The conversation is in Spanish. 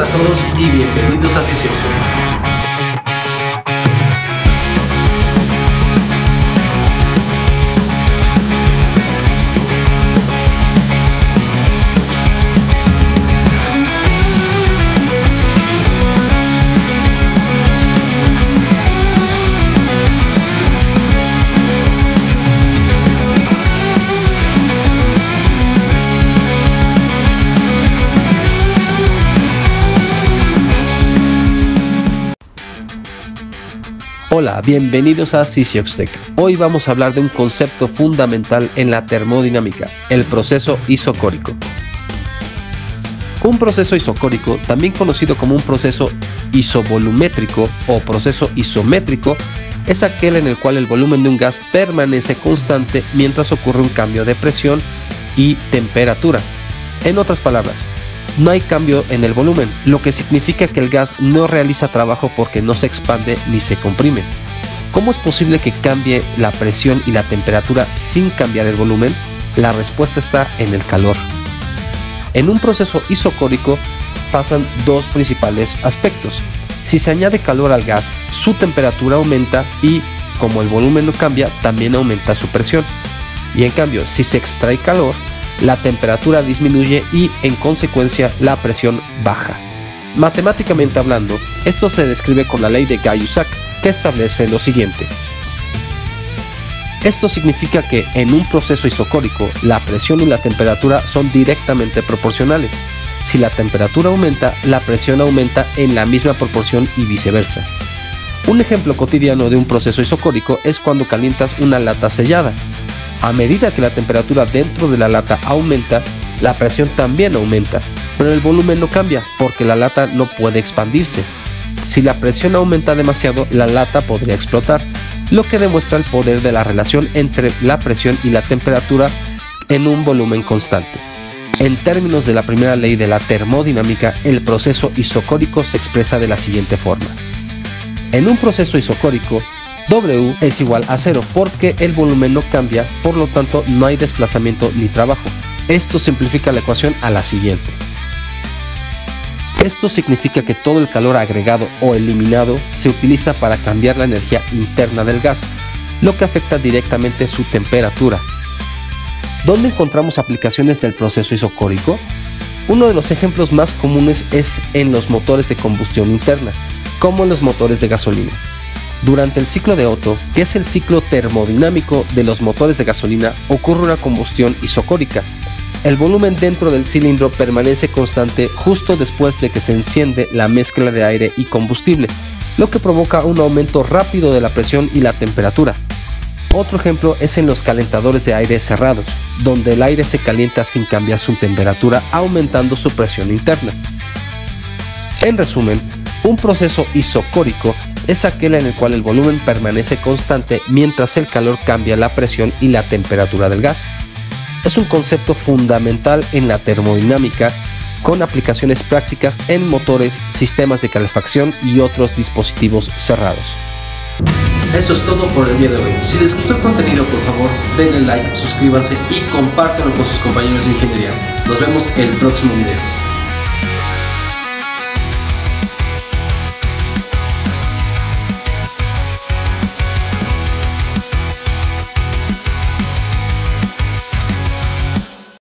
Hola a todos y bienvenidos a Sesión. Hola, bienvenidos a Sysiox-Tech. Hoy vamos a hablar de un concepto fundamental en la termodinámica, el proceso isocórico. Un proceso isocórico, también conocido como un proceso isovolumétrico o proceso isométrico, es aquel en el cual el volumen de un gas permanece constante mientras ocurre un cambio de presión y temperatura. En otras palabras, no hay cambio en el volumen, lo que significa que el gas no realiza trabajo porque no se expande ni se comprime. ¿Cómo es posible que cambie la presión y la temperatura sin cambiar el volumen? La respuesta está en el calor. En un proceso isocórico pasan dos principales aspectos. Si se añade calor al gas, su temperatura aumenta y, como el volumen no cambia, también aumenta su presión. Y en cambio, si se extrae calor, la temperatura disminuye y, en consecuencia, la presión baja. Matemáticamente hablando, esto se describe con la ley de Gay-Lussac, que establece lo siguiente. Esto significa que en un proceso isocórico, la presión y la temperatura son directamente proporcionales. Si la temperatura aumenta, la presión aumenta en la misma proporción y viceversa. Un ejemplo cotidiano de un proceso isocórico es cuando calientas una lata sellada. A medida que la temperatura dentro de la lata aumenta, la presión también aumenta, pero el volumen no cambia porque la lata no puede expandirse. Si la presión aumenta demasiado, la lata podría explotar, lo que demuestra el poder de la relación entre la presión y la temperatura en un volumen constante. En términos de la primera ley de la termodinámica, el proceso isocórico se expresa de la siguiente forma. En un proceso isocórico, W es igual a 0 porque el volumen no cambia, por lo tanto no hay desplazamiento ni trabajo. Esto simplifica la ecuación a la siguiente. Esto significa que todo el calor agregado o eliminado se utiliza para cambiar la energía interna del gas, lo que afecta directamente su temperatura. ¿Dónde encontramos aplicaciones del proceso isocórico? Uno de los ejemplos más comunes es en los motores de combustión interna, como en los motores de gasolina. Durante el ciclo de Otto, que es el ciclo termodinámico de los motores de gasolina, ocurre una combustión isocórica. El volumen dentro del cilindro permanece constante justo después de que se enciende la mezcla de aire y combustible, lo que provoca un aumento rápido de la presión y la temperatura. Otro ejemplo es en los calentadores de aire cerrados, donde el aire se calienta sin cambiar su temperatura, aumentando su presión interna. En resumen, un proceso isocórico es aquel en el cual el volumen permanece constante mientras el calor cambia la presión y la temperatura del gas. Es un concepto fundamental en la termodinámica, con aplicaciones prácticas en motores, sistemas de calefacción y otros dispositivos cerrados. Eso es todo por el día de hoy. Si les gustó el contenido, por favor, denle like, suscríbanse y compártanlo con sus compañeros de ingeniería. Nos vemos el próximo video.